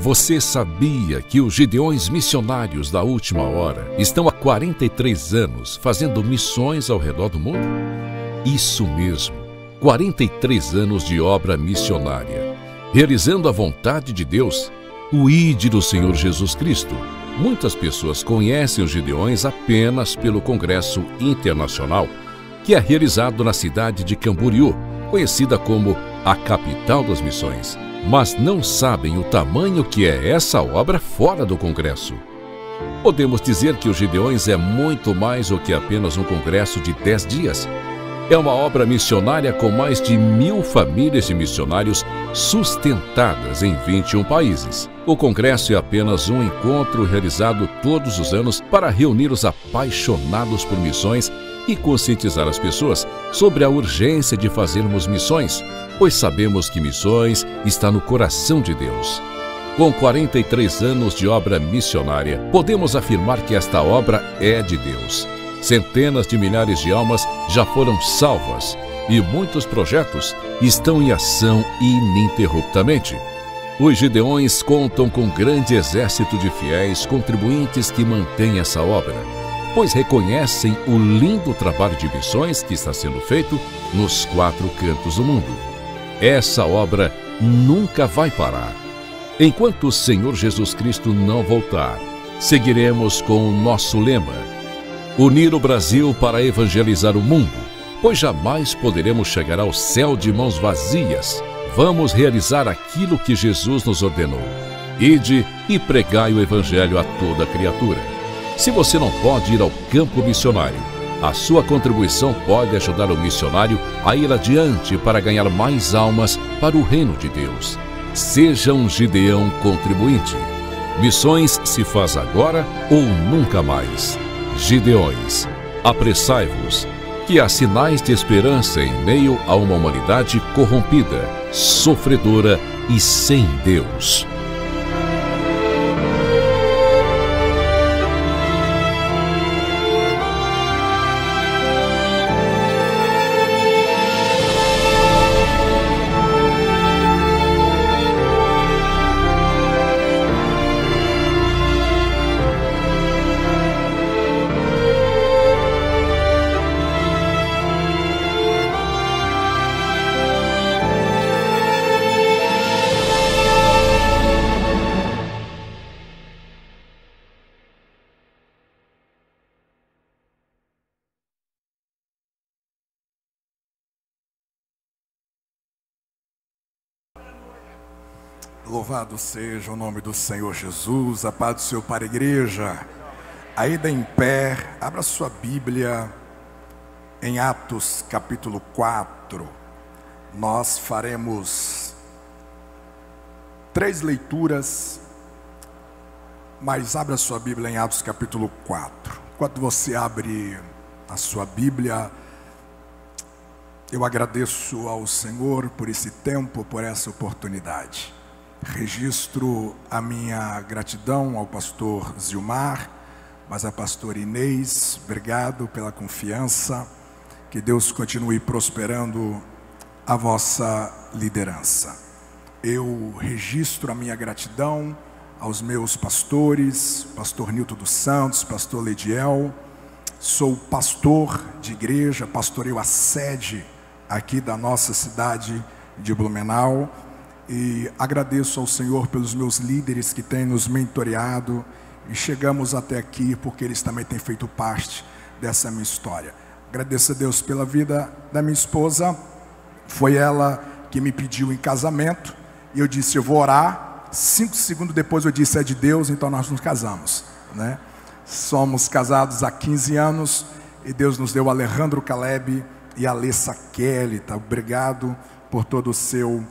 Você sabia que os Gideões missionários da última hora estão há 43 anos fazendo missões ao redor do mundo? Isso mesmo, 43 anos de obra missionária, realizando a vontade de Deus, o ID do Senhor Jesus Cristo. Muitas pessoas conhecem os Gideões apenas pelo Congresso Internacional, que é realizado na cidade de Camboriú, conhecida como a capital das missões. Mas não sabem o tamanho que é essa obra fora do Congresso. Podemos dizer que os Gideões é muito mais do que apenas um congresso de 10 dias. É uma obra missionária com mais de 1.000 famílias de missionários sustentadas em 21 países. O congresso é apenas um encontro realizado todos os anos para reunir os apaixonados por missões e conscientizar as pessoas sobre a urgência de fazermos missões, pois sabemos que missões está no coração de Deus. Com 43 anos de obra missionária, podemos afirmar que esta obra é de Deus. Centenas de milhares de almas já foram salvas e muitos projetos estão em ação ininterruptamente. Os Gideões contam com um grande exército de fiéis contribuintes que mantêm essa obra, pois reconhecem o lindo trabalho de missões que está sendo feito nos 4 cantos do mundo. Essa obra nunca vai parar. Enquanto o Senhor Jesus Cristo não voltar, seguiremos com o nosso lema: unir o Brasil para evangelizar o mundo, pois jamais poderemos chegar ao céu de mãos vazias. Vamos realizar aquilo que Jesus nos ordenou: ide e pregai o evangelho a toda criatura. Se você não pode ir ao campo missionário, a sua contribuição pode ajudar o missionário a ir adiante para ganhar mais almas para o reino de Deus. Seja um Gideão contribuinte. Missões se faz agora ou nunca mais. Gideões, apressai-vos, que há sinais de esperança em meio a uma humanidade corrompida, sofredora e sem Deus. Louvado seja o nome do Senhor Jesus, a paz do Senhor para a igreja. Ainda em pé, abra sua Bíblia em Atos capítulo 4. Nós faremos 3 leituras, mas abra sua Bíblia em Atos capítulo 4. Enquanto você abre a sua Bíblia, eu agradeço ao Senhor por esse tempo, por essa oportunidade. Registro a minha gratidão ao pastor Zilmar, mas à pastora Inês. Obrigado pela confiança. Que Deus continue prosperando a vossa liderança. Eu registro a minha gratidão aos meus pastores, pastor Nilton dos Santos, pastor Lediel. Sou pastor de igreja, pastoreio a sede aqui da nossa cidade de Blumenau. E agradeço ao Senhor pelos meus líderes que têm nos mentoreado. E chegamos até aqui porque eles também têm feito parte dessa minha história. Agradeço a Deus pela vida da minha esposa. Foi ela que me pediu em casamento. E eu disse, eu vou orar. 5 segundos depois eu disse, é de Deus, então nós nos casamos, né? Somos casados há 15 anos. E Deus nos deu Alejandro Caleb e Alessa Kelly. Tá? Obrigado por todo o seu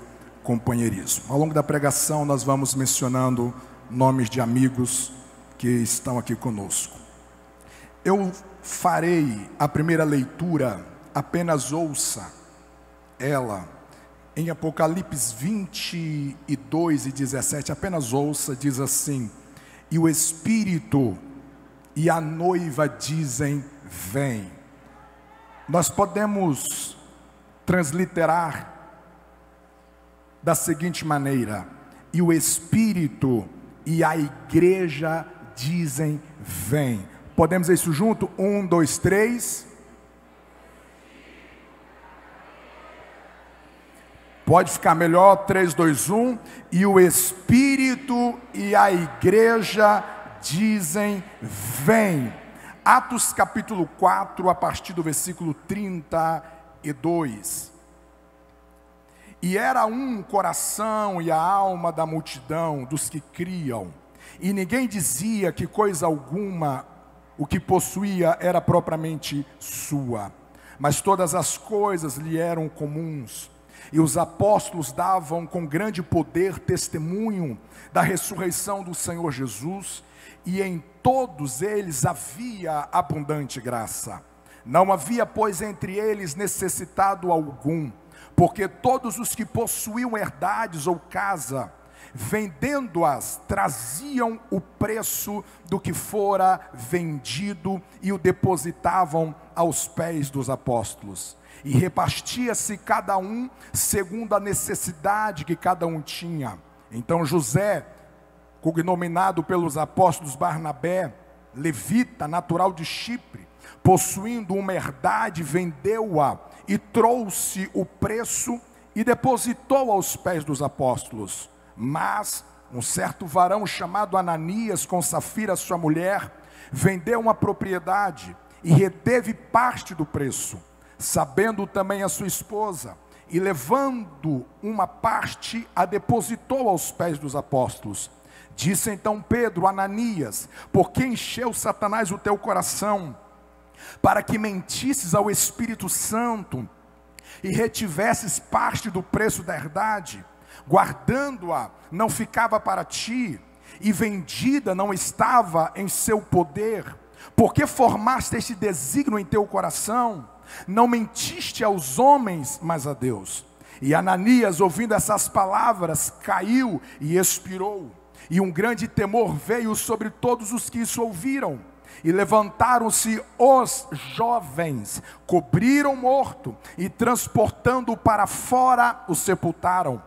companheirismo. Ao longo da pregação nós vamos mencionando nomes de amigos que estão aqui conosco. Eu farei a primeira leitura, apenas ouça ela, em Apocalipse 22 e 17, apenas ouça, diz assim: e o Espírito e a noiva dizem, vem. Nós podemos transliterar da seguinte maneira: e o Espírito e a igreja dizem: vem. Podemos dizer isso junto? 1, 2, 3. Pode ficar melhor? 3, 2, 1. E o Espírito e a igreja dizem: vem. Atos capítulo 4, a partir do versículo 32. E era um coração e a alma da multidão dos que criam, e ninguém dizia que coisa alguma o que possuía era propriamente sua, mas todas as coisas lhe eram comuns. E os apóstolos davam com grande poder testemunho da ressurreição do Senhor Jesus, e em todos eles havia abundante graça. Não havia, pois, entre eles necessitado algum, porque todos os que possuíam herdades ou casa, vendendo-as, traziam o preço do que fora vendido e o depositavam aos pés dos apóstolos. E repartia-se cada um segundo a necessidade que cada um tinha. Então José, cognominado pelos apóstolos Barnabé, levita, natural de Chipre, possuindo uma herdade, vendeu-a e trouxe o preço e depositou aos pés dos apóstolos. Mas um certo varão chamado Ananias, com Safira sua mulher, vendeu uma propriedade e reteve parte do preço, sabendo também a sua esposa, e levando uma parte, a depositou aos pés dos apóstolos. Disse então Pedro: Ananias, por que encheu Satanás o teu coração, para que mentisses ao Espírito Santo, e retivesses parte do preço da herdade? Guardando-a, não ficava para ti, e vendida não estava em seu poder. Por que formaste este desígnio em teu coração? Não mentiste aos homens, mas a Deus. E Ananias, ouvindo essas palavras, caiu e expirou. E um grande temor veio sobre todos os que isso ouviram. E levantaram-se os jovens, cobriram o morto, e transportando-o para fora, o sepultaram.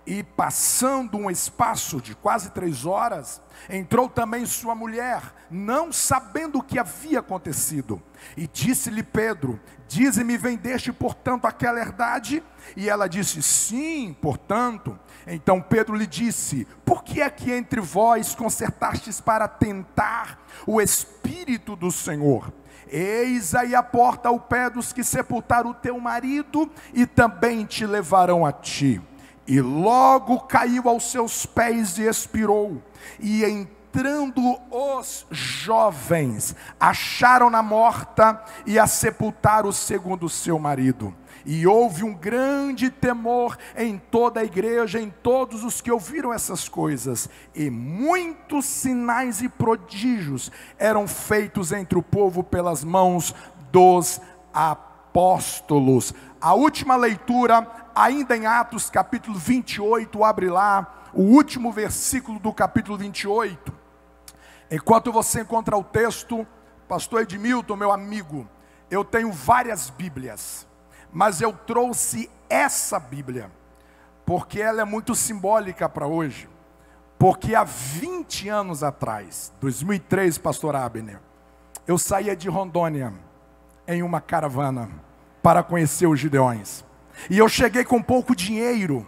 E passando um espaço de quase 3 horas, entrou também sua mulher, não sabendo o que havia acontecido. E disse-lhe Pedro: dize-me, vendeste portanto aquela herdade? E ela disse: sim, portanto. Então Pedro lhe disse: por que é que entre vós concertastes para tentar o Espírito do Senhor? Eis aí a porta ao pé dos que sepultaram o teu marido, e também te levarão a ti. E logo caiu aos seus pés e expirou. E entrando os jovens, acharam-na morta e a sepultaram segundo o seu marido. E houve um grande temor em toda a igreja, em todos os que ouviram essas coisas. E muitos sinais e prodígios eram feitos entre o povo pelas mãos dos apóstolos. A última leitura, ainda em Atos capítulo 28, abre lá o último versículo do capítulo 28. Enquanto você encontra o texto, pastor Edmilton, meu amigo, eu tenho várias Bíblias, mas eu trouxe essa Bíblia, porque ela é muito simbólica para hoje. Porque há 20 anos atrás, 2003, pastor Abner, eu saía de Rondônia em uma caravana para conhecer os Gideões. E eu cheguei com pouco dinheiro,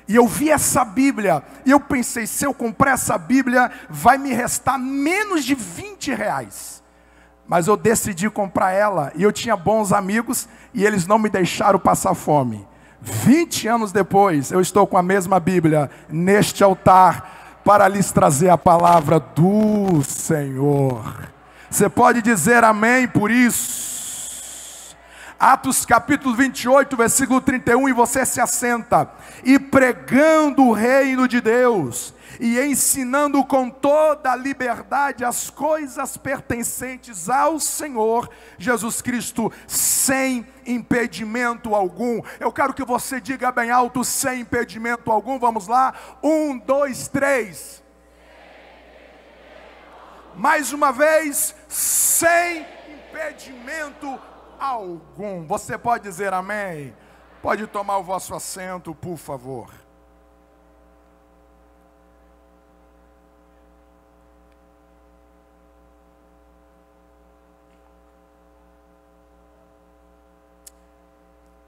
e eu vi essa Bíblia, e eu pensei: se eu comprar essa Bíblia, vai me restar menos de 20 reais. Mas eu decidi comprar ela, e eu tinha bons amigos, e eles não me deixaram passar fome. 20 anos depois, eu estou com a mesma Bíblia, neste altar, para lhes trazer a palavra do Senhor. Você pode dizer amém por isso? Atos capítulo 28, versículo 31, e você se assenta. E pregando o reino de Deus, e ensinando com toda a liberdade as coisas pertencentes ao Senhor Jesus Cristo, sem impedimento algum. Eu quero que você diga bem alto: sem impedimento algum. Vamos lá, 1, 2, 3. Mais uma vez, sem impedimento algum. Você pode dizer amém? Pode tomar o vosso assento, por favor.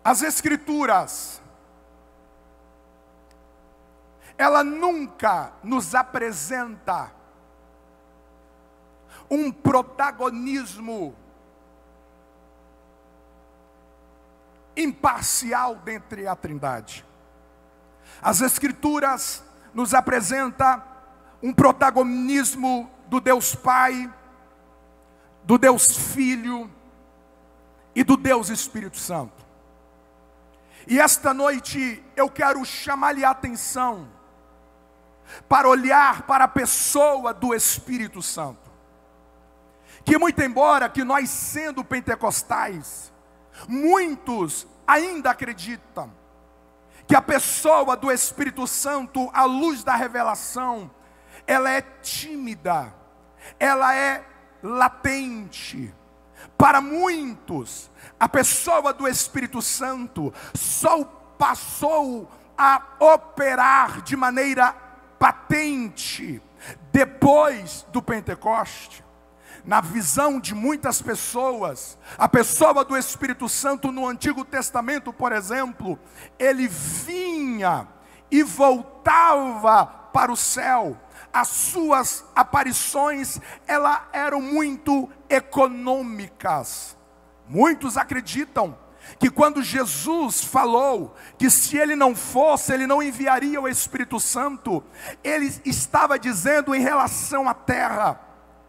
As Escrituras, ela nunca nos apresenta um protagonismo imparcial dentre a Trindade. As Escrituras nos apresentam um protagonismo do Deus Pai, do Deus Filho e do Deus Espírito Santo. E esta noite eu quero chamar-lhe a atenção para olhar para a pessoa do Espírito Santo. Que muito embora que nós sendo pentecostais, muitos ainda acreditam que a pessoa do Espírito Santo, à luz da revelação, ela é tímida, ela é latente. Para muitos, a pessoa do Espírito Santo só passou a operar de maneira patente depois do Pentecoste. Na visão de muitas pessoas, a pessoa do Espírito Santo no Antigo Testamento, por exemplo, ele vinha e voltava para o céu. As suas aparições, elas eram muito econômicas. Muitos acreditam que quando Jesus falou que se ele não fosse, ele não enviaria o Espírito Santo, ele estava dizendo em relação à terra.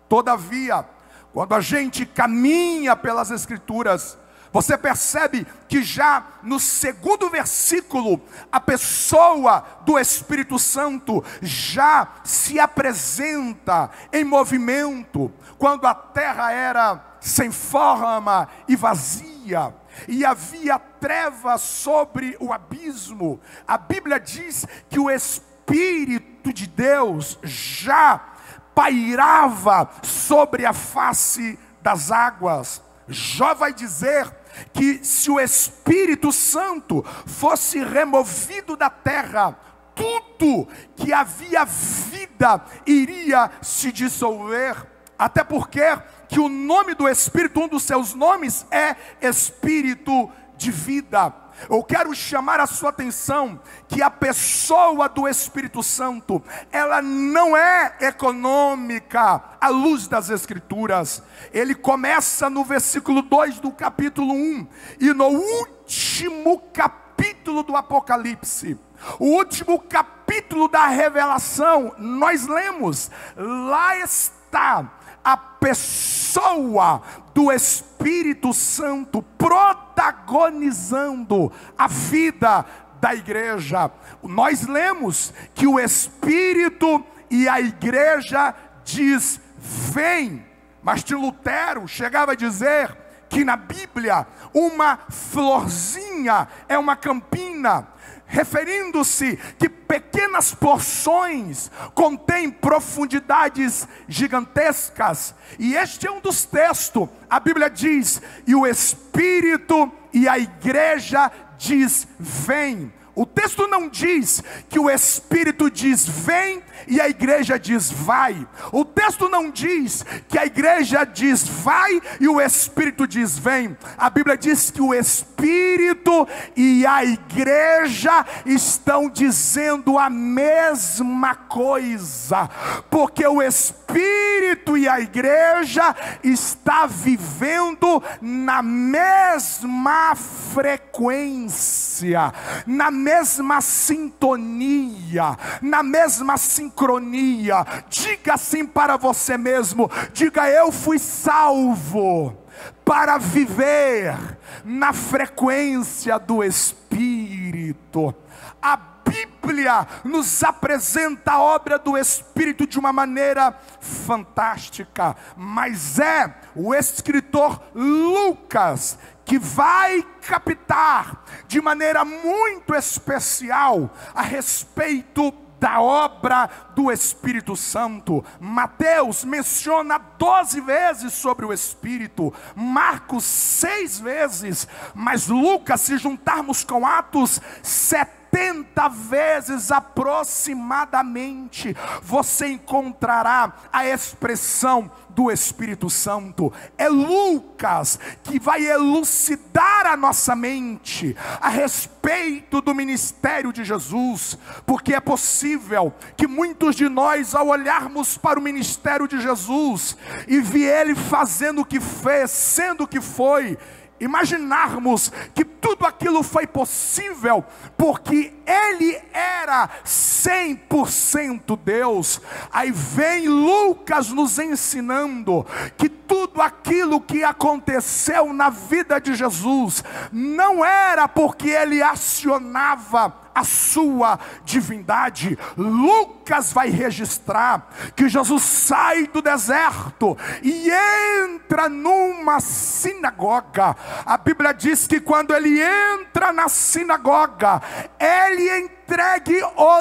Todavia, quando a gente caminha pelas Escrituras, você percebe que já no segundo versículo, a pessoa do Espírito Santo já se apresenta em movimento, quando a terra era sem forma e vazia, e havia trevas sobre o abismo. A Bíblia diz que o Espírito de Deus já pairava sobre a face das águas. Jó vai dizer que se o Espírito Santo fosse removido da terra, tudo que havia vida iria se dissolver. Até porque que o nome do Espírito, um dos seus nomes é Espírito de vida. Eu quero chamar a sua atenção que a pessoa do Espírito Santo, ela não é econômica à luz das Escrituras. Ele começa no versículo 2 do capítulo 1, e no último capítulo do Apocalipse, o último capítulo da Revelação, nós lemos, lá está a pessoa do Espírito Santo protagonizando a vida da igreja. Nós lemos que o Espírito e a igreja diz vem, Martim Lutero chegava a dizer que na Bíblia uma florzinha é uma campina, referindo-se que pequenas porções contêm profundidades gigantescas. E este é um dos textos. A Bíblia diz, e o Espírito e a igreja diz vem. O texto não diz que o Espírito diz vem e a igreja diz vai. O texto não diz que a igreja diz vai e o Espírito diz vem. A Bíblia diz que o Espírito e a igreja estão dizendo a mesma coisa, porque o Espírito e a igreja está vivendo na mesma frequência, na mesma sintonia, na mesma sincronia. Diga assim para você mesmo, diga: eu fui salvo para viver na frequência do Espírito. A Bíblia nos apresenta a obra do Espírito de uma maneira fantástica, mas é o escritor Lucas que vai captar de maneira muito especial a respeito da obra do Espírito Santo. Mateus menciona 12 vezes sobre o Espírito, Marcos 6 vezes, mas Lucas, se juntarmos com Atos, 70 70 vezes aproximadamente, você encontrará a expressão do Espírito Santo. É Lucas que vai elucidar a nossa mente a respeito do ministério de Jesus, porque é possível que muitos de nós, ao olharmos para o ministério de Jesus e ver Ele fazendo o que fez, sendo o que foi, imaginarmos que tudo aquilo foi possível porque Ele era 100% Deus. Aí vem Lucas nos ensinando que tudo aquilo que aconteceu na vida de Jesus não era porque Ele acionava a sua divindade. Lucas vai registrar que Jesus sai do deserto e entra numa sinagoga. A Bíblia diz que quando ele entra na sinagoga, ele entregue o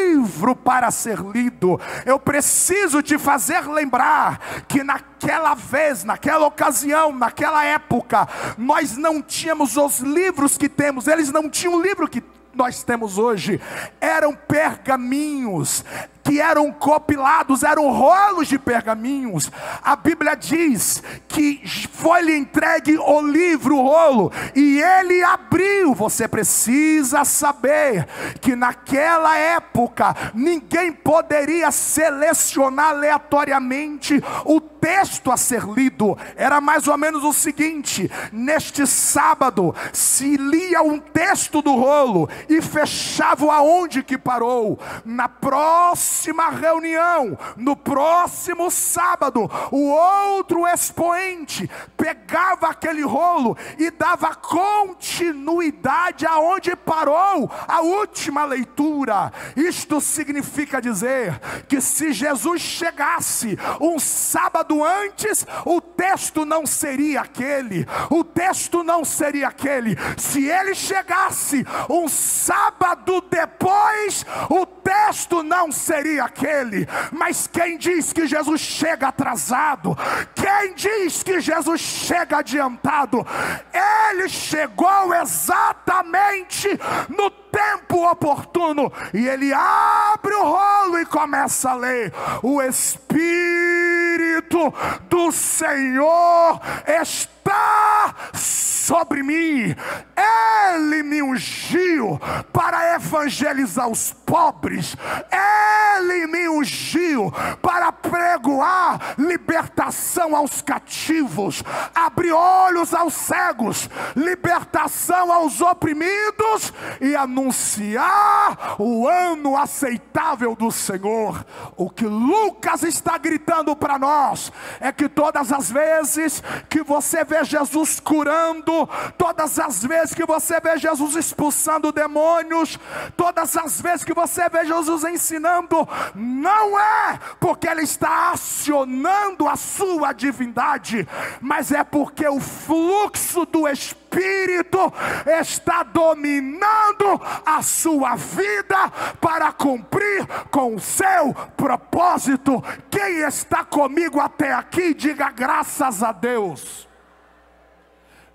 livro para ser lido. Eu preciso te fazer lembrar que naquela vez, naquela ocasião, naquela época, nós não tínhamos os livros que temos. Eles não tinham o livro que nós temos hoje. Eram pergaminhos que eram compilados, eram rolos de pergaminhos. A Bíblia diz que foi-lhe entregue o livro, o rolo, e ele abriu. Você precisa saber que naquela época ninguém poderia selecionar aleatoriamente o texto a ser lido. Era mais ou menos o seguinte: neste sábado se lia um texto do rolo e fechava aonde que parou. Na próxima reunião, no próximo sábado, o outro expoente pegava aquele rolo e dava continuidade aonde parou a última leitura. Isto significa dizer que se Jesus chegasse um sábado antes, o texto não seria aquele. O texto não seria aquele. Se ele chegasse um sábado depois, o texto não seria aquele. Mas quem diz que Jesus chega atrasado? Quem diz que Jesus chega adiantado? Ele chegou exatamente no tempo oportuno, e ele abre o rolo e começa a ler: o Espírito do Senhor está sobre mim, Ele me ungiu para evangelizar os pobres, Ele me ungiu para pregoar libertação aos cativos, abrir olhos aos cegos, libertação aos oprimidos e anunciar o ano aceitável do Senhor. O que Lucas está gritando para nós é que todas as vezes que você vê Jesus curando, todas as vezes que você vê Jesus expulsando demônios, todas as vezes que você vê Jesus ensinando, não é porque Ele está acionando a sua divindade, mas é porque o fluxo do Espírito está dominando a sua vida para cumprir com o seu propósito. Quem está comigo até aqui, diga graças a Deus.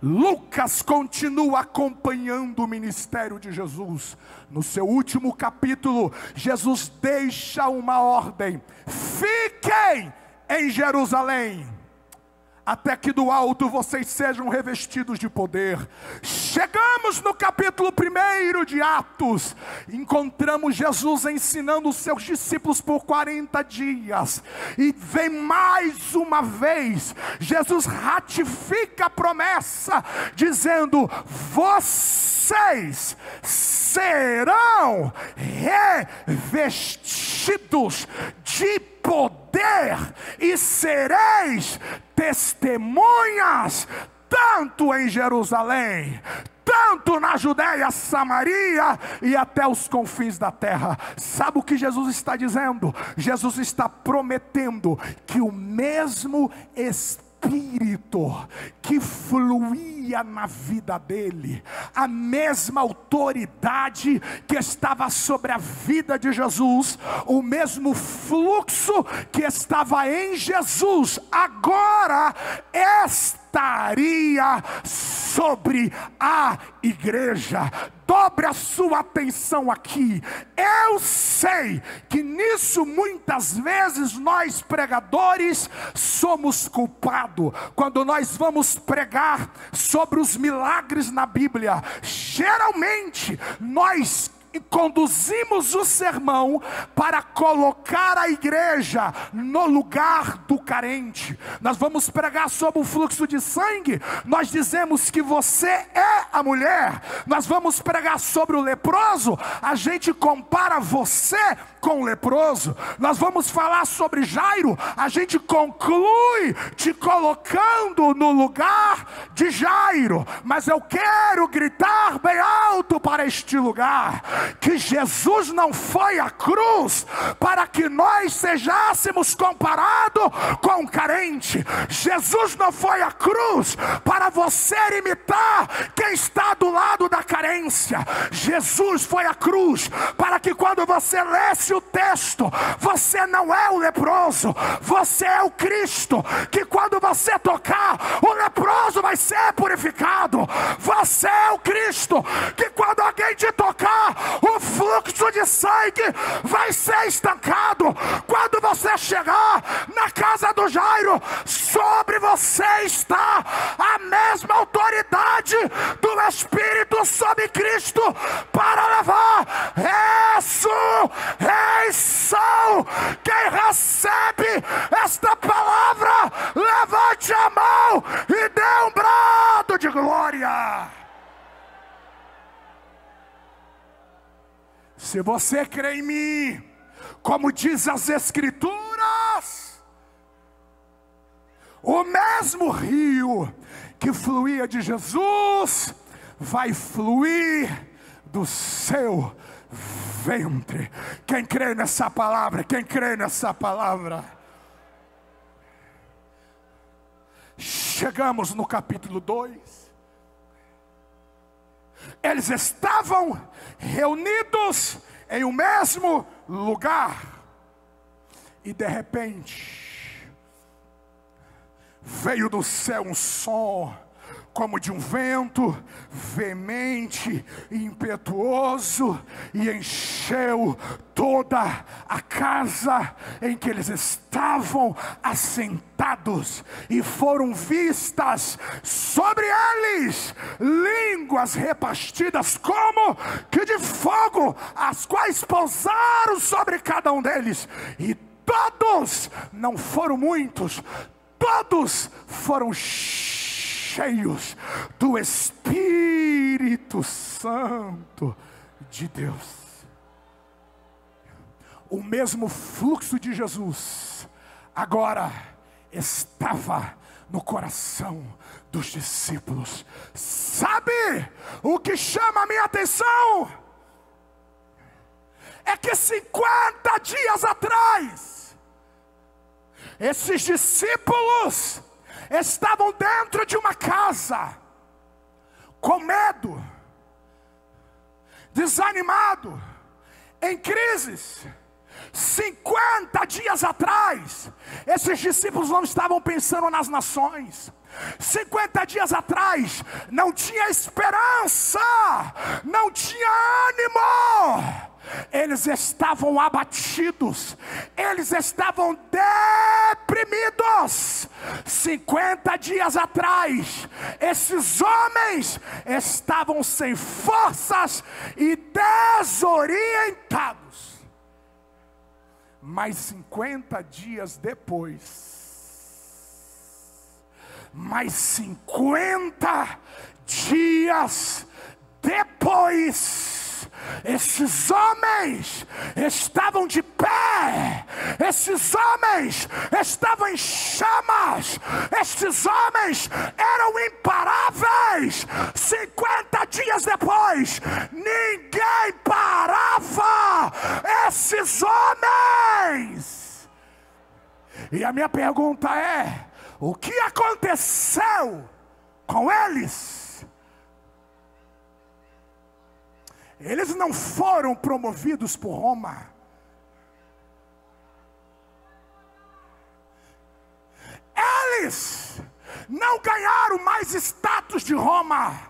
Lucas continua acompanhando o ministério de Jesus. No seu último capítulo, Jesus deixa uma ordem: fiquem em Jerusalém, até que do alto vocês sejam revestidos de poder. Chegamos no capítulo 1 de Atos, encontramos Jesus ensinando os seus discípulos por 40 dias, e vem mais uma vez, Jesus ratifica a promessa, dizendo: vocês serão revestidos de poder e sereis testemunhas, tanto em Jerusalém, tanto na Judéia, Samaria e até os confins da terra. Sabe o que Jesus está dizendo? Jesus está prometendo que o mesmo Espírito que fluía na vida dele, a mesma autoridade que estava sobre a vida de Jesus, o mesmo fluxo que estava em Jesus, agora estaria sobre a igreja. Dobre a sua atenção aqui. Eu sei que nisso muitas vezes nós pregadores somos culpados. Quando nós vamos pregar sobre os milagres na Bíblia, geralmente nós conduzimos o sermão para colocar a igreja no lugar do carente. Nós vamos pregar sobre o fluxo de sangue, nós dizemos que você é a mulher. Nós vamos pregar sobre o leproso, a gente compara você com o leproso. Nós vamos falar sobre Jairo, a gente conclui te colocando no lugar de Jairo. Mas eu quero gritar bem alto para este lugar, que Jesus não foi à cruz para que nós sejássemos comparados com um carente. Jesus não foi à cruz para você imitar quem está do lado da carência. Jesus foi à cruz para que quando você lesse o texto, você não é o leproso, você é o Cristo, que quando você tocar, o leproso vai ser purificado. Você é o Cristo, que quando alguém te tocar, o fluxo de sangue vai ser estancado. Quando você chegar na casa do Jairo, sobre você está a mesma autoridade do Espírito sobre Cristo para levar ressurreição. Quem recebe esta palavra, levante a mão e dê um brado de glória. Se você crê em mim, como diz as Escrituras, o mesmo rio que fluía de Jesus vai fluir do seu ventre. Quem crê nessa palavra? Quem crê nessa palavra? Chegamos no capítulo 2. Eles estavam reunidos em um mesmo lugar, e de repente veio do céu um som como de um vento veemente e impetuoso, e encheu toda a casa em que eles estavam assentados, e foram vistas sobre eles línguas repartidas como que de fogo, as quais pousaram sobre cada um deles, e todos, não foram muitos, todos foram cheios do Espírito Santo de Deus. O mesmo fluxo de Jesus agora estava no coração dos discípulos. Sabe o que chama a minha atenção? É que 50 dias atrás, esses discípulos estavam dentro de uma casa, com medo, desanimado, em crises. 50 dias atrás, esses discípulos não estavam pensando nas nações. 50 dias atrás, não tinha esperança, não tinha ânimo. Eles estavam abatidos, eles estavam deprimidos. 50 dias atrás, esses homens estavam sem forças e desorientados. Mas 50 dias depois, mais 50 dias depois, esses homens estavam de pé, esses homens estavam em chamas, esses homens eram imparáveis. 50 dias depois, ninguém parava esses homens. E a minha pergunta é: o que aconteceu com eles? Eles não foram promovidos por Roma. Eles não ganharam mais status santos de Roma,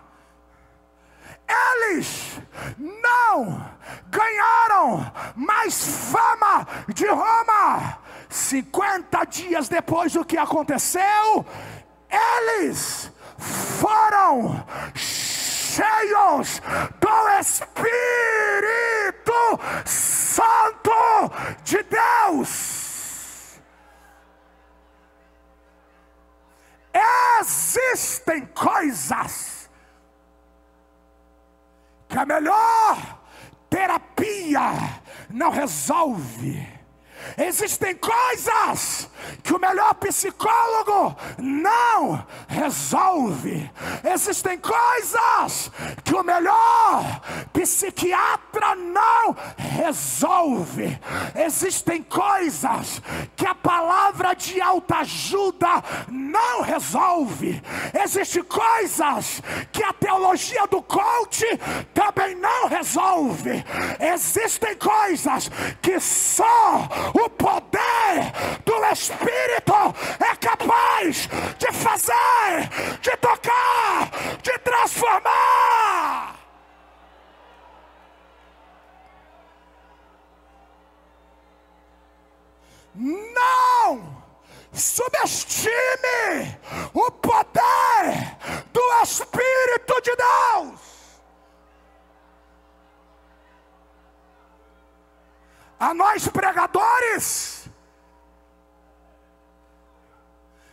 eles não ganharam mais fama de Roma. 50 dias depois do que aconteceu, eles foram cheios do Espírito Santo de Deus. Existem coisas que a melhor terapia não resolve. Existem coisas que o melhor psicólogo não resolve. Existem coisas que o melhor psiquiatra não resolve. Existem coisas que a palavra de autoajuda não resolve. Existem coisas que a teologia do coach também não resolve. Existem coisas que só o poder do Espírito é capaz de fazer, de tocar, de transformar. Não subestime o poder do Espírito de Deus. A nós pregadores,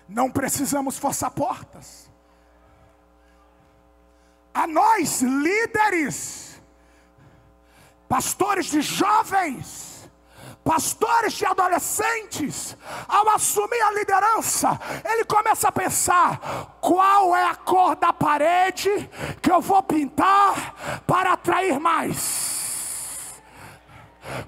não precisamos forçar portas. A nós líderes, pastores de jovens, pastores de adolescentes, ao assumir a liderança, ele começa a pensar: qual é a cor da parede que eu vou pintar para atrair mais?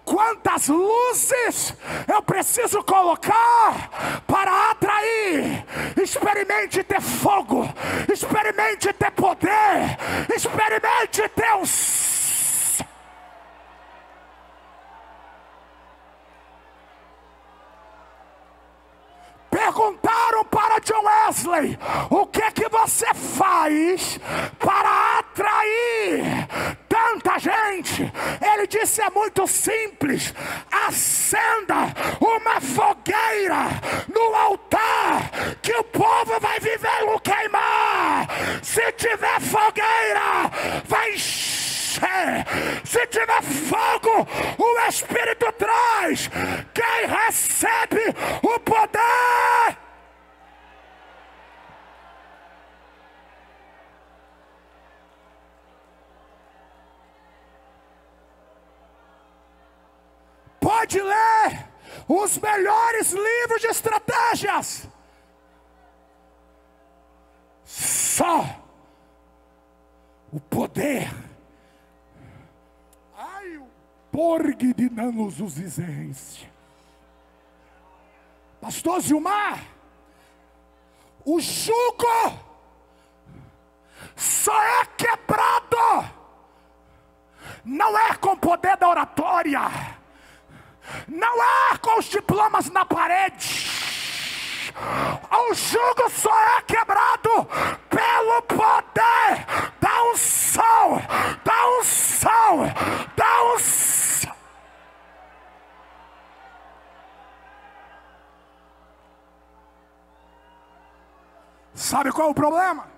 Quantas luzes eu preciso colocar para atrair? Experimente ter fogo, experimente ter poder, experimente ter um... Perguntaram para John Wesley: o que é que você faz para atrair tanta gente? Ele disse: é muito simples. Acenda uma fogueira no altar, que o povo vai viver o queimar. Se tiver fogueira, vai encher. Se tiver fogo, o Espírito traz. Quem recebe o poder? Pode ler os melhores livros de estratégias. Só o poder. Ai, o porgue de nanos os isense. Pastor Zilmar, o jugo só é quebrado, não é com o poder da oratória, não é com os diplomas na parede. O jugo só é quebrado pelo poder da unção, da unção, da unção. Sabe qual é o problema?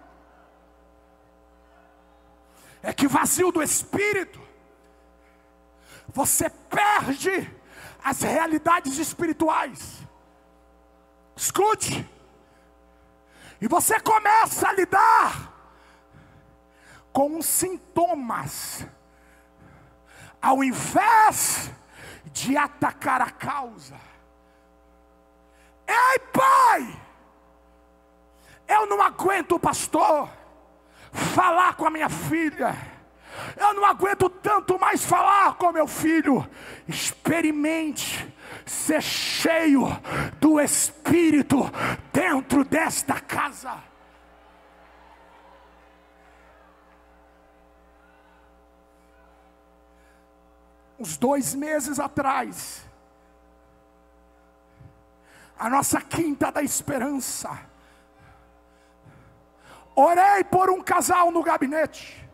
É que vazio do Espírito, você perde as realidades espirituais. Escute. E você começa a lidar com os sintomas, ao invés de atacar a causa. Ei, pai, eu não aguento, pastor, falar com a minha filha. Eu não aguento tanto mais falar com meu filho. Experimente ser cheio do Espírito dentro desta casa. Uns 2 meses atrás, a nossa Quinta da Esperança orei por um casal no gabinete.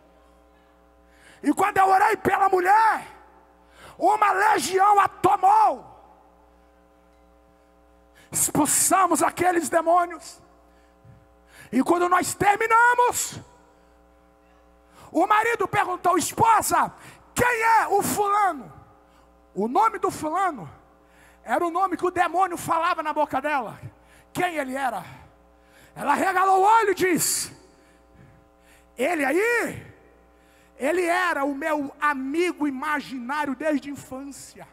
E quando eu orei pela mulher, uma legião a tomou. Expulsamos aqueles demônios. E quando nós terminamos, o marido perguntou: esposa, quem é o fulano? O nome do fulano era o nome que o demônio falava na boca dela. Quem ele era? Ela regalou o olho e disse: ele aí, ele era o meu amigo imaginário desde a infância.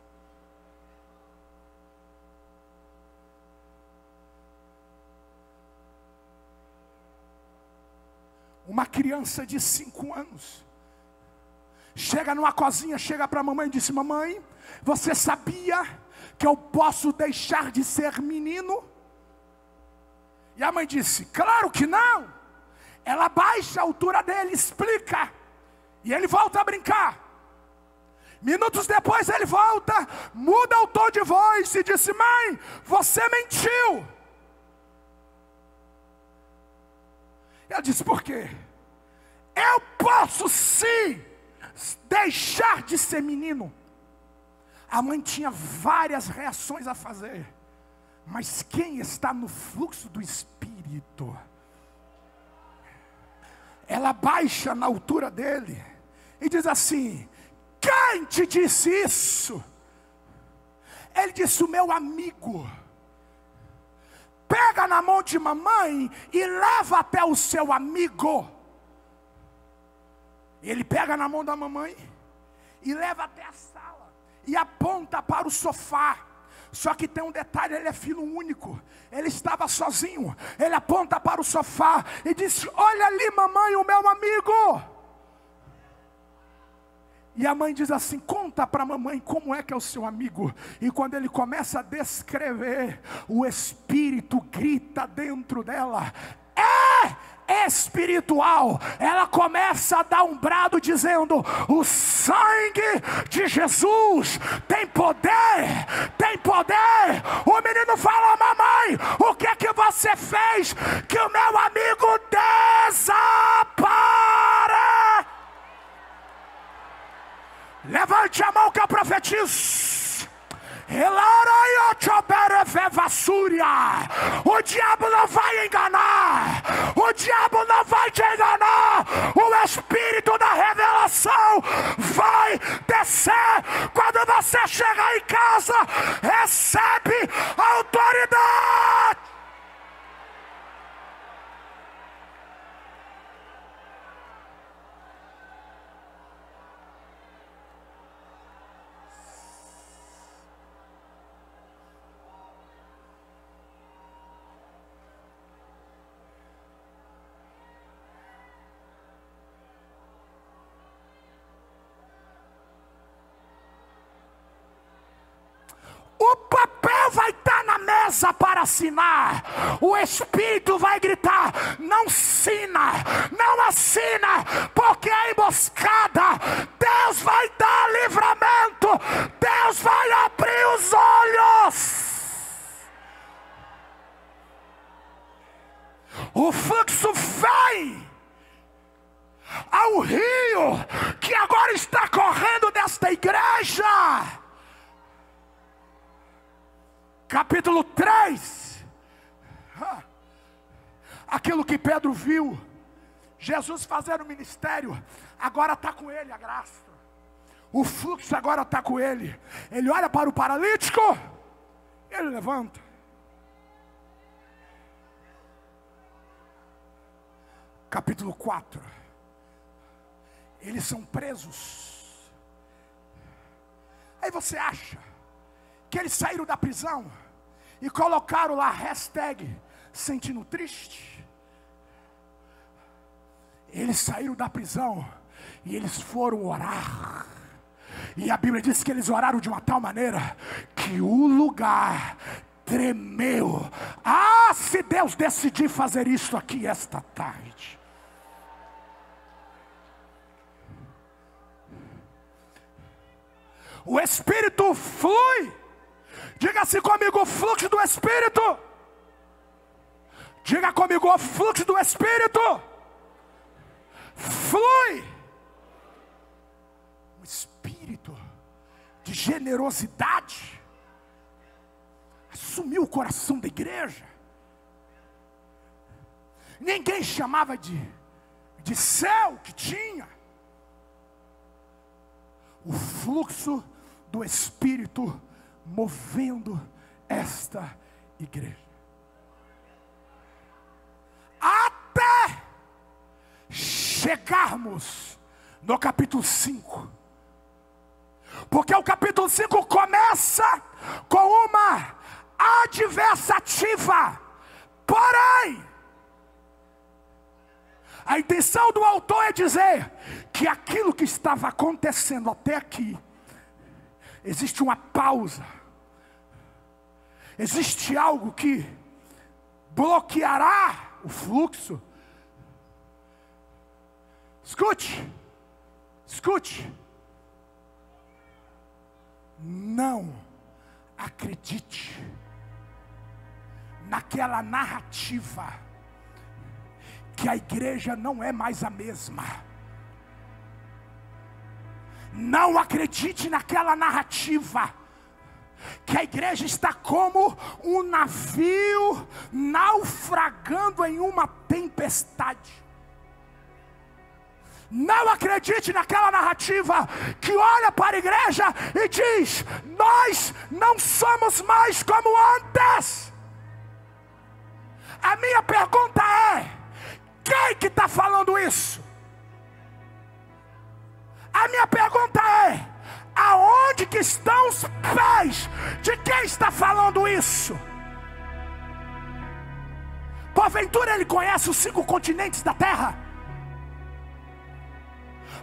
Uma criança de 5 anos chega numa cozinha, chega para a mamãe e disse: mamãe, você sabia que eu posso deixar de ser menino? E a mãe disse: claro que não. Ela baixa a altura dele, explica, e ele volta a brincar. Minutos depois ele volta, muda o tom de voz e disse: mãe, você mentiu. Ela disse: por quê? Eu posso sim deixar de ser menino. A mãe tinha várias reações a fazer, mas quem está no fluxo do Espírito, ela baixa na altura dele e diz assim: quem te disse isso? Ele disse: o meu amigo. Pega na mão de mamãe e leva até o seu amigo. Ele pega na mão da mamãe e leva até a sala e aponta para o sofá. Só que tem um detalhe: ele é filho único, ele estava sozinho. Ele aponta para o sofá e disse: olha ali, mamãe, o meu amigo. E a mãe diz assim: conta para a mamãe como é que é o seu amigo. E quando ele começa a descrever, o Espírito grita dentro dela: é espiritual. Ela começa a dar um brado dizendo: o sangue de Jesus tem poder, tem poder. O menino fala: mamãe, o que é que você fez que o meu amigo desapare? Levante a mão que eu profetizo. O diabo não vai enganar. O diabo não vai te enganar. O Espírito da revelação vai descer. Quando você chegar em casa, recebe a autoridade. O papel vai estar na mesa para assinar. O Espírito vai gritar: não assina, não assina, porque é emboscada. Deus vai dar livramento. Deus vai abrir os olhos. O fluxo vem ao rio que agora está correndo desta igreja. Capítulo 3. Aquilo que Pedro viu Jesus fazer o ministério, agora está com ele a graça. O fluxo agora está com ele. Ele olha para o paralítico, ele levanta. Capítulo 4. Eles são presos. Aí você acha que eles saíram da prisão e colocaram lá #sentindo triste? Eles saíram da prisão e eles foram orar. E a Bíblia diz que eles oraram de uma tal maneira que o lugar tremeu. Ah, se Deus decidir fazer isso aqui esta tarde. O Espírito flui. Diga assim comigo: o fluxo do Espírito. Diga comigo: o fluxo do Espírito. flui um espírito de generosidade. Assumiu o coração da igreja. Ninguém chamava de céu que tinha. O fluxo do Espírito movendo esta igreja. Até chegarmos no capítulo 5. Porque o capítulo 5 começa com uma adversativa. Porém, a intenção do autor é dizer que aquilo que estava acontecendo até aqui, existe uma pausa. Existe algo que bloqueará o fluxo. Escute, escute. Não acredite naquela narrativa que a igreja não é mais a mesma. Não acredite naquela narrativa que a igreja está como um navio naufragando em uma tempestade. Não acredite naquela narrativa que olha para a igreja e diz: nós não somos mais como antes. A minha pergunta é: quem que está falando isso? A minha pergunta é: aonde que estão os pés de quem está falando isso? Porventura ele conhece os 5 continentes da terra?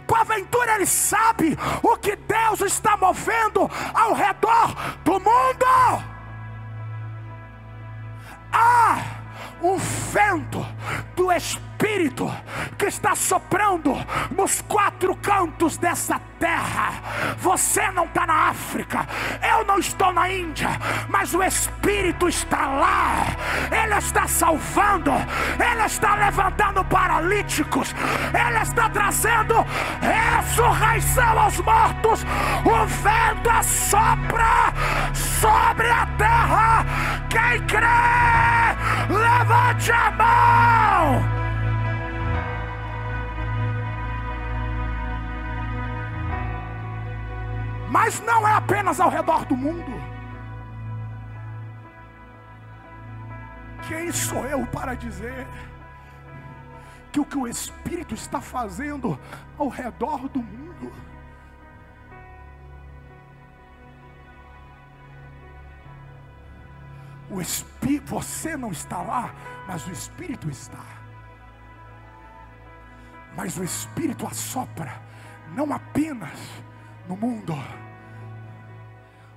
Porventura ele sabe o que Deus está movendo ao redor do mundo? Há um vento do Espírito que está soprando nos 4 cantos dessa terra. Você não está na África, eu não estou na Índia, mas o Espírito está lá. Ele está salvando, Ele está levantando paralíticos, Ele está trazendo ressurreição aos mortos. O vento assopra sobre a terra. Quem crê, levante a mão. Mas não é apenas ao redor do mundo. Quem sou eu para dizer que o que o Espírito está fazendo ao redor do mundo? O Espírito, você não está lá, mas o Espírito está. Mas o Espírito assopra não apenas no mundo,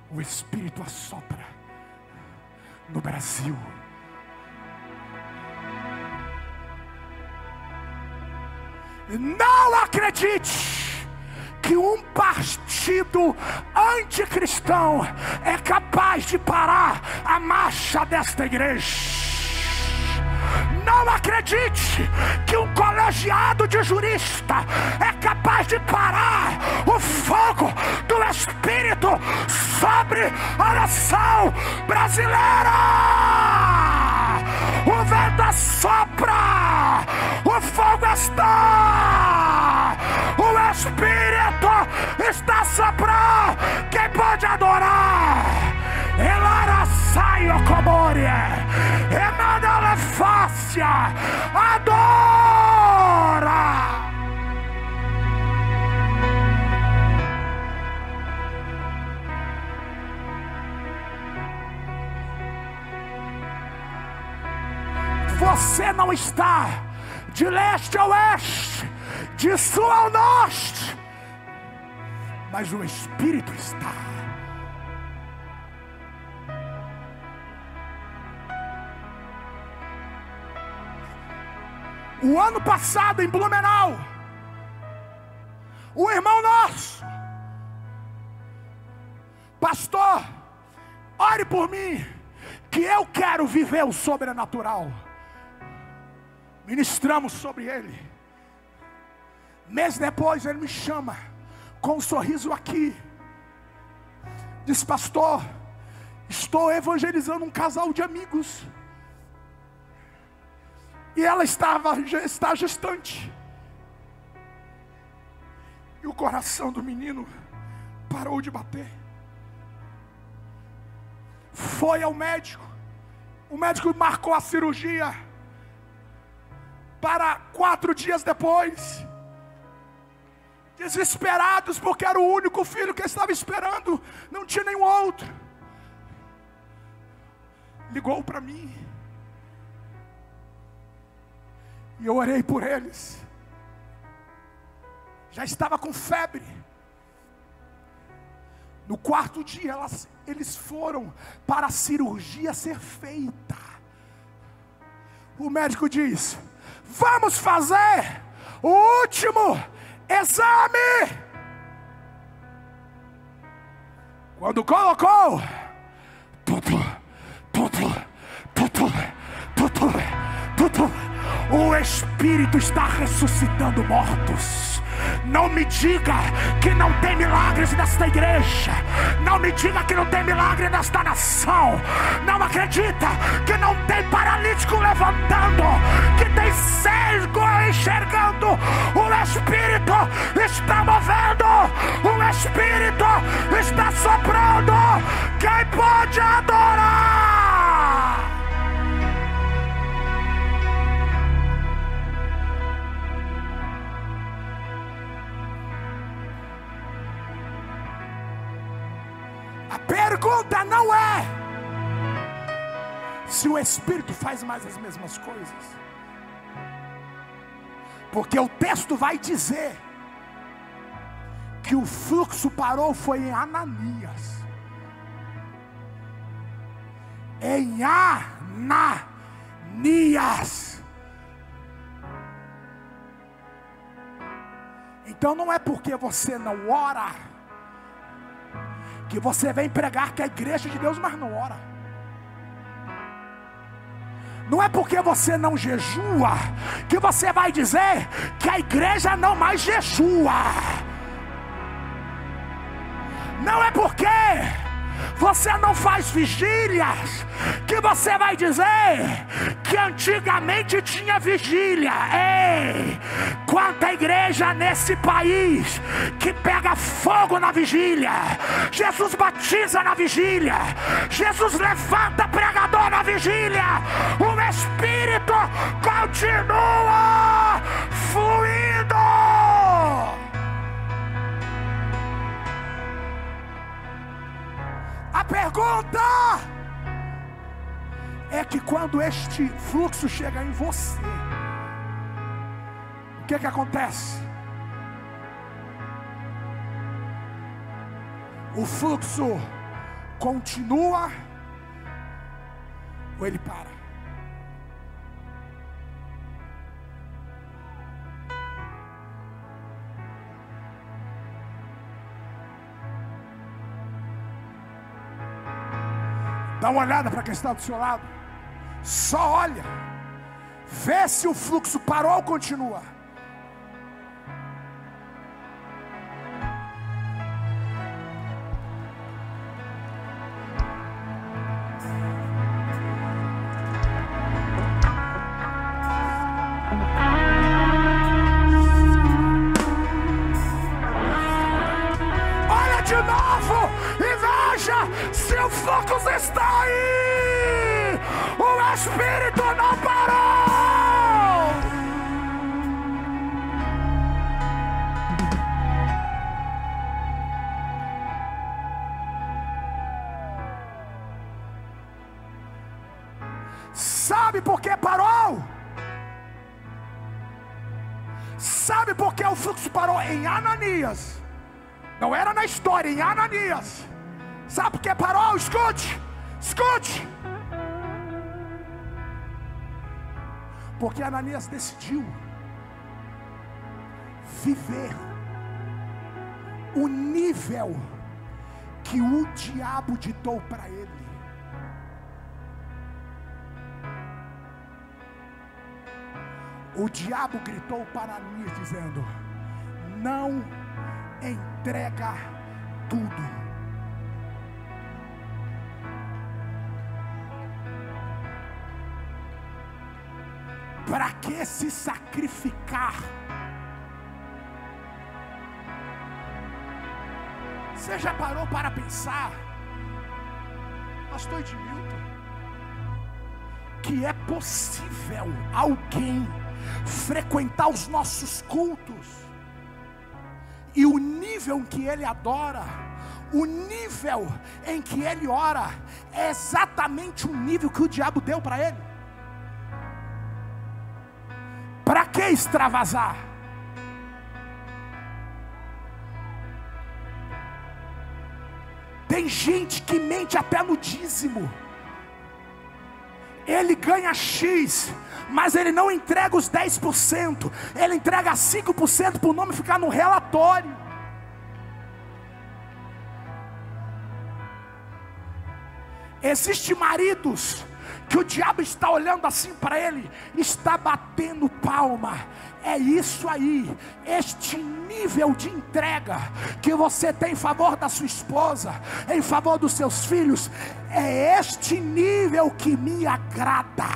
o Espírito assopra no Brasil. Não acredite que um partido anticristão é capaz de parar a marcha desta igreja. Não acredite que um colegiado de jurista é capaz de parar o fogo do Espírito sobre a nação brasileira. O vento assopra, o fogo está, o Espírito está soprando. Quem pode adorar? Elara saio comore, emana fácia, adora. Você não está de leste a oeste, de sul ao norte, mas o Espírito está. O ano passado em Blumenau, o irmão nosso, pastor, ore por mim, que eu quero viver o sobrenatural. Ministramos sobre ele. Mês depois ele me chama, com um sorriso aqui. Diz: pastor, estou evangelizando um casal de amigos. E ela está gestante. E o coração do menino parou de bater. Foi ao médico. O médico marcou a cirurgia para 4 dias depois. Desesperados, porque era o único filho que estava esperando, não tinha nenhum outro. Ligou para mim. E eu orei por eles. Já estava com febre. No 4º dia, eles foram para a cirurgia ser feita. O médico diz: vamos fazer o último exame. Quando colocou, o Espírito está ressuscitando mortos. Não me diga que não tem milagres nesta igreja. Não me diga que não tem milagre nesta nação. Não acredita que não tem paralítico levantando, que tem cego enxergando. O Espírito está movendo. O Espírito está soprando. Quem pode adorar? A pergunta não é se o Espírito faz mais as mesmas coisas, porque o texto vai dizer que o fluxo parou foi em Ananias. Em Ananias. Então não é porque você não ora que você vem pregar que é a igreja de Deus, mas não ora. Não é porque você não jejua que você vai dizer que a igreja não mais jejua. Não é porque você não faz vigílias que você vai dizer que antigamente tinha vigília. Ei, quanta igreja nesse país que pega fogo na vigília. Jesus batiza na vigília. Jesus levanta pregador na vigília. O Espírito continua fluindo. A pergunta é que quando este fluxo chega em você, o que acontece? O fluxo continua ou ele para? Dá uma olhada para quem está do seu lado. Só olha. Vê se o fluxo parou ou continua. Olha de novo e veja se o fluxo está aí. O Espírito não parou. Sabe por que parou? Sabe por que o fluxo parou em Ananias? Não era na história, em Ananias. Sabe por que parou? Escute, escute. Porque Ananias decidiu viver o nível que o diabo ditou para ele. O diabo gritou para Ananias dizendo: não entrega tudo. Para que se sacrificar? Você já parou para pensar, pastor Edmilton, que é possível alguém frequentar os nossos cultos e o nível em que ele adora, o nível em que ele ora, é exatamente o nível que o diabo deu para ele? Para que extravasar? Tem gente que mente até no dízimo. Ele ganha X, mas ele não entrega os 10%. Ele entrega 5% para o nome ficar no relatório. Existem maridos que o diabo está olhando assim para ele, está batendo palma. É isso aí, este nível de entrega que você tem em favor da sua esposa, em favor dos seus filhos, é este nível que me agrada.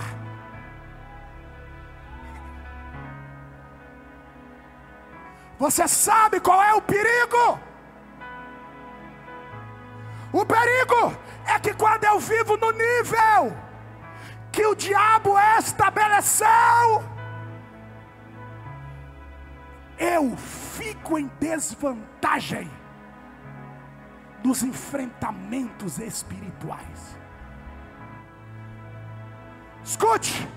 Você sabe qual é o perigo? O perigo é que quando eu vivo no nível que o diabo estabeleceu, eu fico em desvantagem dos enfrentamentos espirituais. Escute,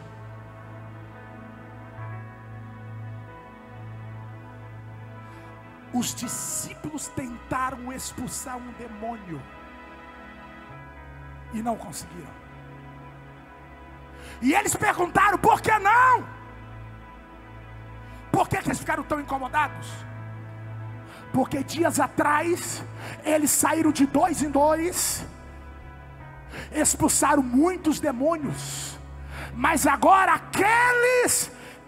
os discípulos tentaram expulsar um demônio e não conseguiram. E eles perguntaram: por que não? Por que eles ficaram tão incomodados? Porque dias atrás eles saíram de 2 em 2, expulsaram muitos demônios, mas agora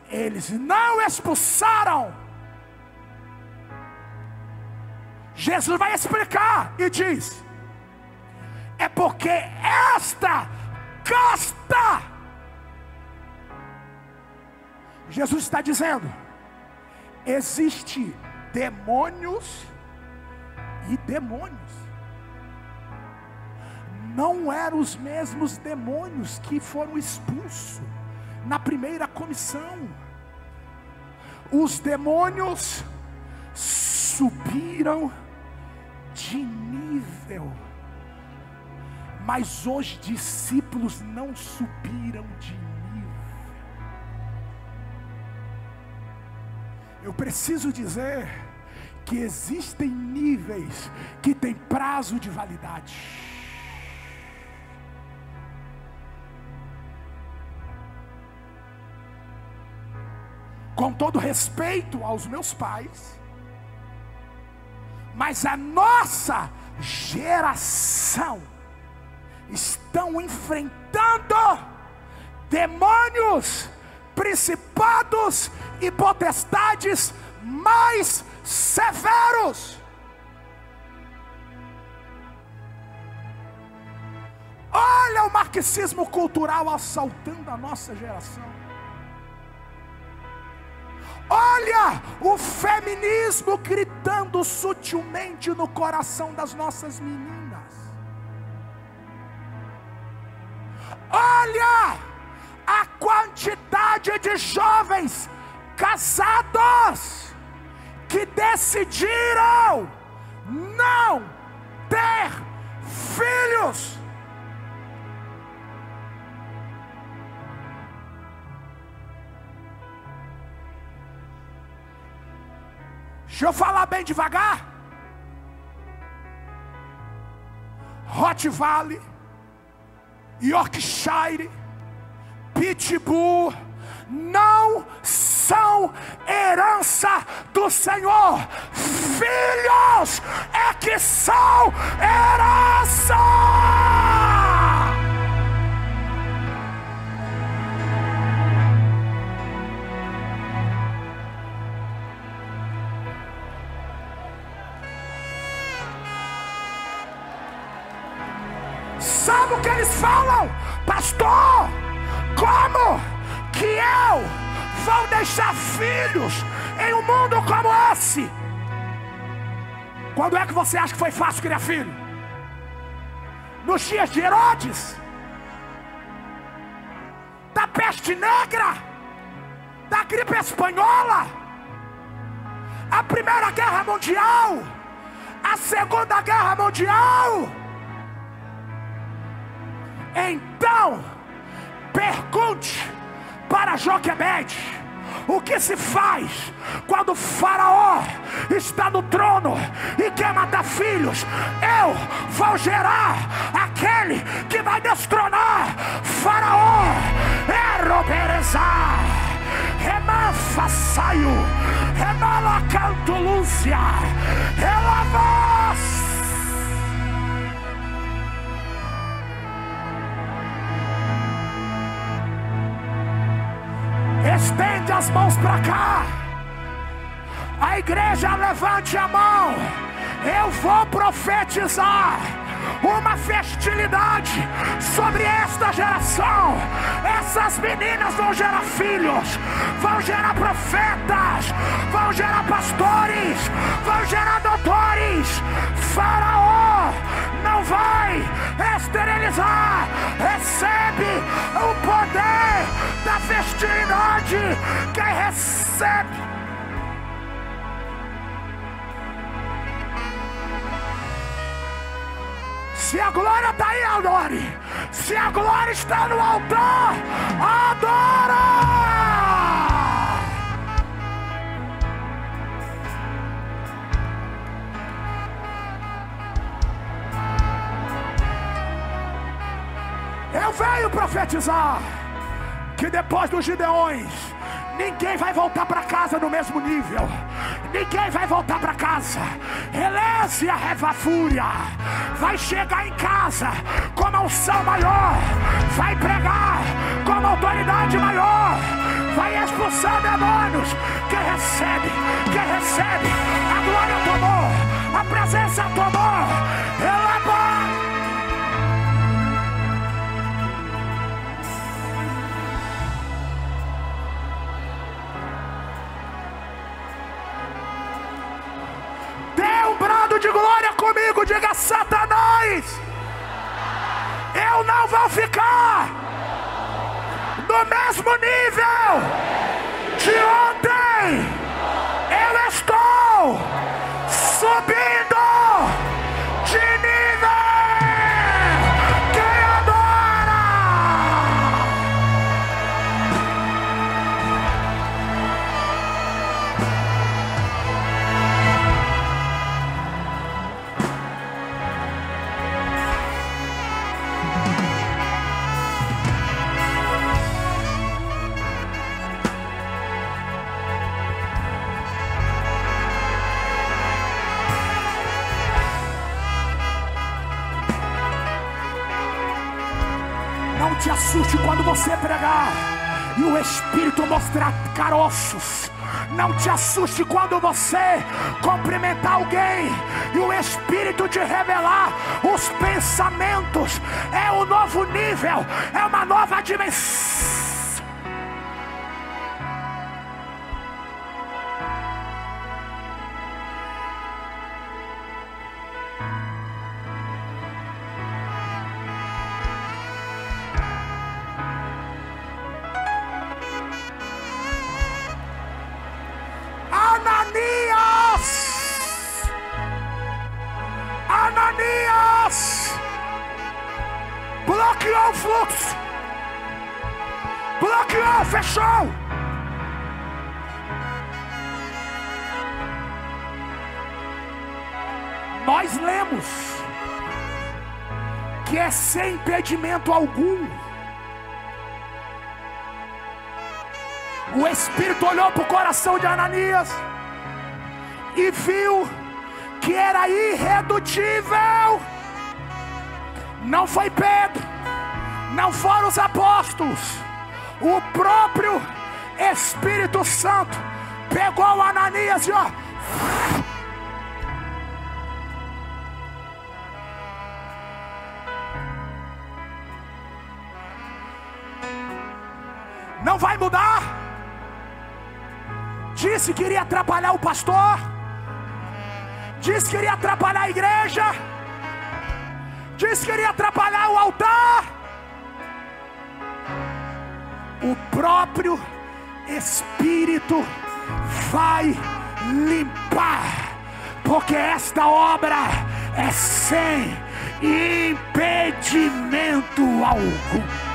eles não expulsaram. Jesus vai explicar e diz: é porque esta casta, Jesus está dizendo, existe demônios e demônios. Não eram os mesmos demônios que foram expulsos na primeira comissão. Os demônios subiram de nível, mas os discípulos não subiram de nível. Eu preciso dizer que existem níveis que têm prazo de validade. Com todo respeito aos meus pais, mas a nossa geração estão enfrentando demônios, principados e potestades mais severos. Olha o marxismo cultural assaltando a nossa geração. Olha o feminismo gritando sutilmente no coração das nossas meninas. Olha a quantidade de jovens casados que decidiram não ter filhos. Deixa eu falar bem devagar. Rottweiler, Yorkshire, Pitbull não são herança do Senhor. Filhos é que são herança. falam: pastor, como que eu vou deixar filhos em um mundo como esse? Quando é que você acha que foi fácil criar filho? Nos dias de Herodes? Da peste negra? Da gripe espanhola? A Primeira Guerra Mundial? A Segunda Guerra Mundial? Então, pergunte para Joquebede: o que se faz quando o faraó está no trono e quer matar filhos? Eu vou gerar aquele que vai destronar faraó. Eroberezar, Remafasaio, Remalacantolúcia, Relavas. Estende as mãos para cá. A igreja levante a mão. Eu vou profetizar uma fertilidade sobre esta geração. Essas meninas vão gerar filhos, vão gerar profetas, vão gerar pastores, vão gerar doutores. Faraó não vai esterilizar. Recebe o poder da fertilidade. Quem recebe? Se a glória está aí, adore. Se a glória está no altar, adora. Eu venho profetizar que depois dos Gideões, ninguém vai voltar para casa no mesmo nível. Ninguém vai voltar para casa. Elésia Revafúria vai chegar em casa com uma unção maior, vai pregar com uma autoridade maior, vai expulsar demônios. Quem recebe? Quem recebe? A glória tomou, a presença tomou. Ela de glória comigo, diga: Satanás, eu não vou ficar no mesmo nível de ontem. Eu estou subindo de nível. Quem adora? Não te assuste quando você pregar e o Espírito mostrar caroços. Não te assuste quando você cumprimentar alguém e o Espírito te revelar os pensamentos. É um novo nível, é uma nova dimensão. Ananias bloqueou o fluxo, bloqueou, fechou. Nós lemos que é sem impedimento algum. O Espírito olhou para o coração de Ananias e viu que era irredutível. Não foi Pedro, não foram os apóstolos, o próprio Espírito Santo pegou Ananias e não vai mudar. Disse que iria atrapalhar o pastor, disse que iria atrapalhar a igreja, disse que iria atrapalhar o altar. O próprio Espírito vai limpar, porque esta obra é sem impedimento algum.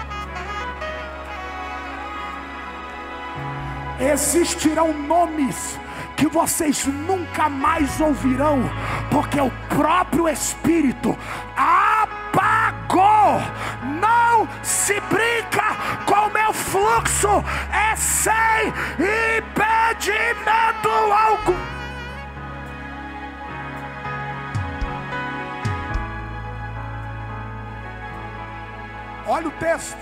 Existirão nomes que vocês nunca mais ouvirão, porque o próprio Espírito apagou. Não se brinca com o meu fluxo, é sem impedimento algum. Olha o texto.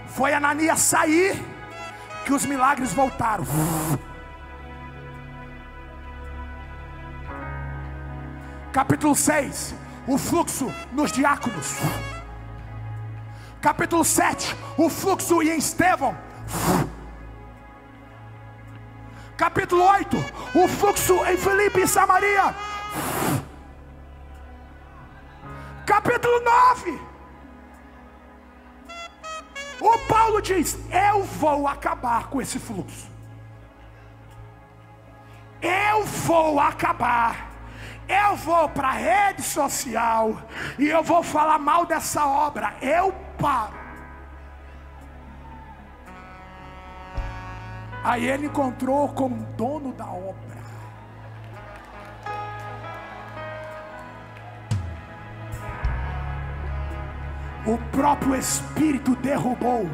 Foi Ananias sair que os milagres voltaram. Capítulo 6, o fluxo nos diáconos. Capítulo 7, o fluxo em Estevão. Capítulo 8, o fluxo em Filipe e Samaria. Capítulo 9, o Paulo diz: eu vou acabar com esse fluxo. Eu vou acabar. Eu vou para a rede social e eu vou falar mal dessa obra. Eu paro. Aí ele encontrou com o dono da obra. O próprio Espírito derrubou.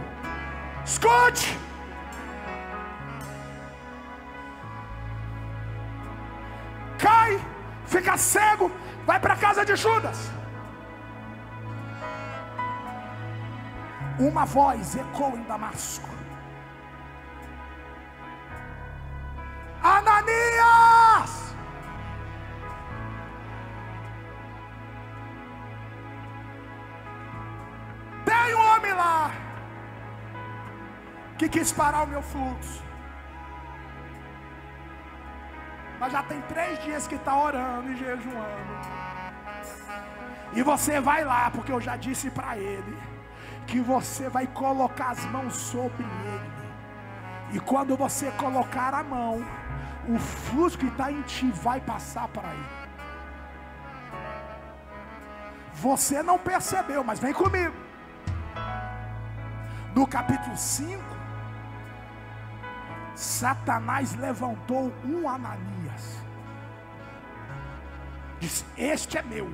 Escute! Cai, fica cego, vai para a casa de Judas. Uma voz ecoa em Damasco: Ananias! Tem um homem lá que quis parar o meu fluxo, mas já tem 3 dias que está orando e jejuando. E você vai lá, porque eu já disse para ele que você vai colocar as mãos sobre ele. E quando você colocar a mão, o fluxo que está em ti vai passar para ele. Você não percebeu, mas vem comigo. No capítulo 5, Satanás levantou um Ananias. Disse: este é meu.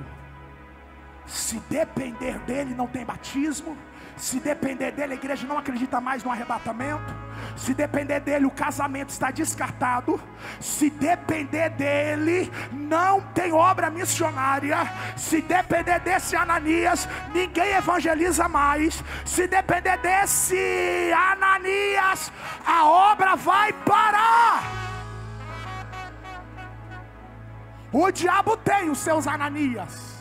Se depender dele não tem batismo. Se depender dele a igreja não acredita mais no arrebatamento. Se depender dele o casamento está descartado. Se depender dele não tem obra missionária. Se depender desse Ananias ninguém evangeliza mais. Se depender desse Ananias a obra vai parar. O diabo tem os seus Ananias.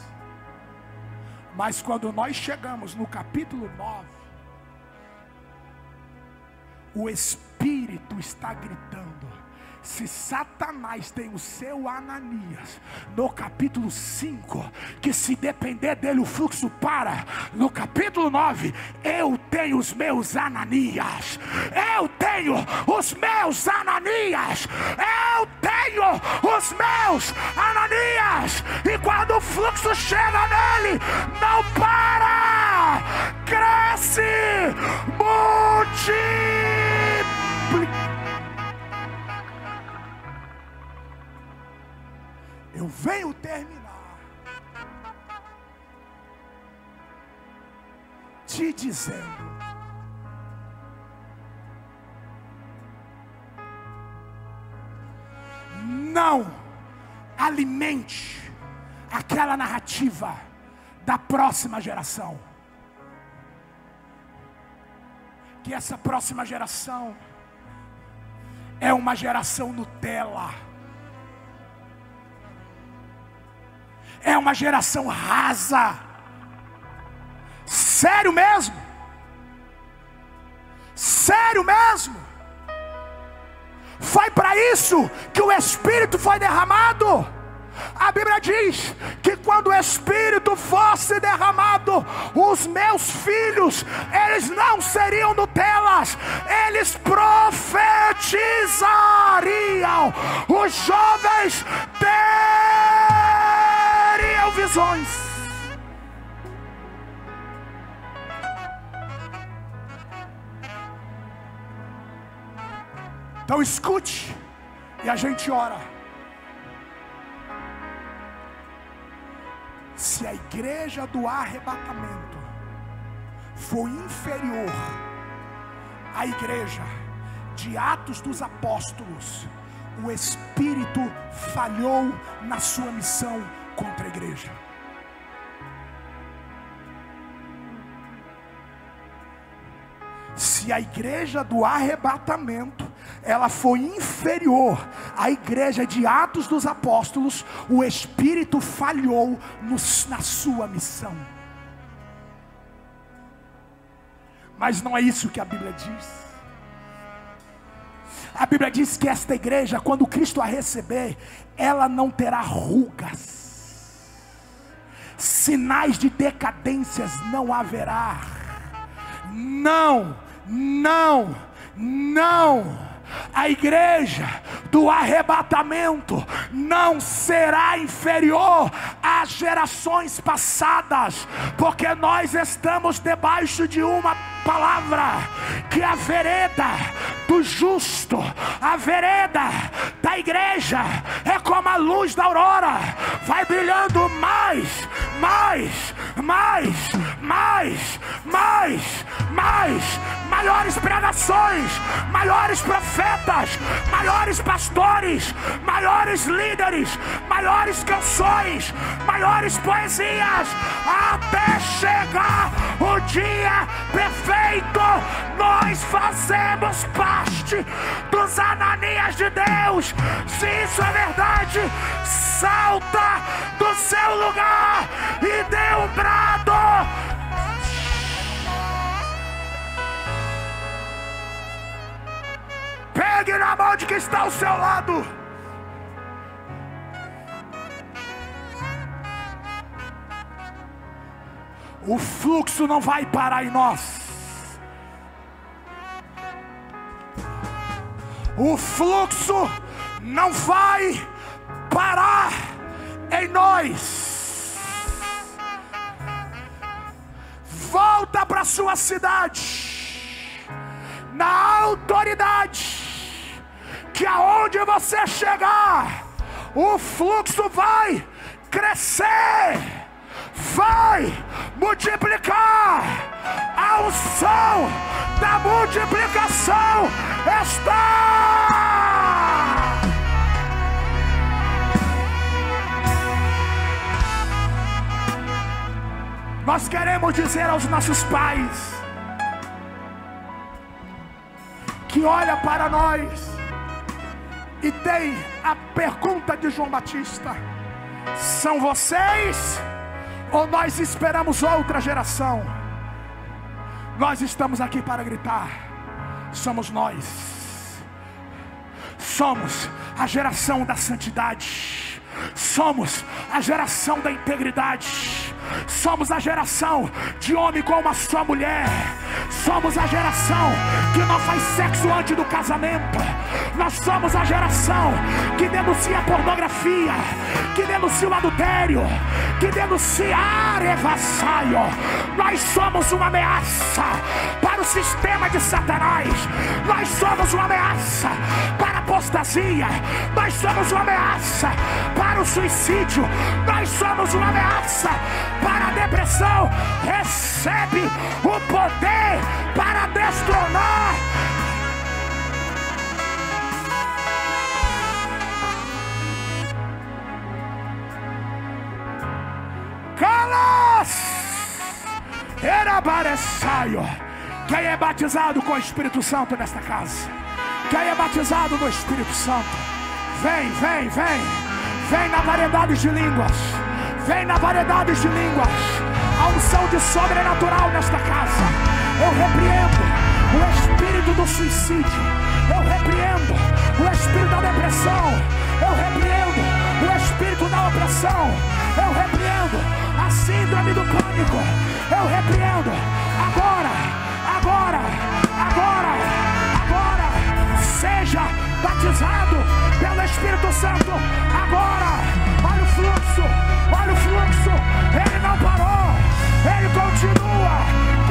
Mas quando nós chegamos no capítulo 9, o Espírito está gritando: se Satanás tem o seu Ananias, no capítulo 5, que se depender dele o fluxo para. No capítulo 9, eu tenho os meus Ananias. Eu tenho os meus Ananias. Eu tenho os meus Ananias. E quando o fluxo chega nele, não para, cresce, multiplica. Eu venho terminar te dizendo: não alimente aquela narrativa da próxima geração. Que essa próxima geração é uma geração Nutella. É uma geração rasa. Sério mesmo? sério mesmo. Foi para isso que o Espírito foi derramado. A Bíblia diz que quando o Espírito fosse derramado, os meus filhos, eles não seriam Nutelas, eles profetizariam. Os jovens teriam visões. Então escute e a gente ora. Se a igreja do arrebatamento for inferior à igreja de Atos dos Apóstolos, o Espírito falhou na sua missão contra a igreja. Se a igreja do arrebatamento ela foi inferior à igreja de Atos dos Apóstolos, o Espírito falhou na sua missão. Mas não é isso que a Bíblia diz. A Bíblia diz que esta igreja, quando Cristo a receber, ela não terá rugas, sinais de decadências não haverá. Não, não, não. A igreja do arrebatamento não será inferior às gerações passadas, porque nós estamos debaixo de uma palavra, que a vereda do justo, a vereda da igreja é como a luz da aurora, vai brilhando mais, mais, mais, mais, mais, mais, maiores pregações, maiores profetas, maiores pastores, maiores líderes, maiores canções, maiores poesias, até chegar o dia perfeito. Nós fazemos parte dos Ananias de Deus. Se isso é verdade, salta do seu lugar e dê um brado. Pegue na mão de quem está ao seu lado. O fluxo não vai parar em nós. O fluxo não vai parar em nós. Volta para sua cidade, na autoridade, que aonde você chegar, o fluxo vai crescer, vai multiplicar. A unção da multiplicação está. Nós queremos dizer aos nossos pais que olha para nós e tem a pergunta de João Batista: são vocês ou nós esperamos outra geração? Nós estamos aqui para gritar: somos nós. Somos a geração da santidade, somos a geração da integridade, somos a geração de homem com uma só mulher, somos a geração que não faz sexo antes do casamento, nós somos a geração que denuncia a pornografia, que denuncia o adultério, que denuncia a arevassaio. Nós somos uma ameaça para o sistema de Satanás, nós somos uma ameaça para a apostasia, nós somos uma ameaça para o suicídio, nós somos uma ameaça para a depressão. Recebe o poder para destronar. Calas! Erabaressaio. Quem é batizado com o Espírito Santo nesta casa? Quem é batizado no Espírito Santo? Vem, vem, vem. Vem na variedade de línguas. Vem na variedade de línguas. A unção de sobrenatural nesta casa. Eu repreendo o espírito espírito do suicídio, eu repreendo o espírito da depressão, eu repreendo o espírito da opressão, eu repreendo a síndrome do pânico, eu repreendo agora, seja batizado pelo Espírito Santo, agora. Olha o fluxo, ele não parou, ele continua.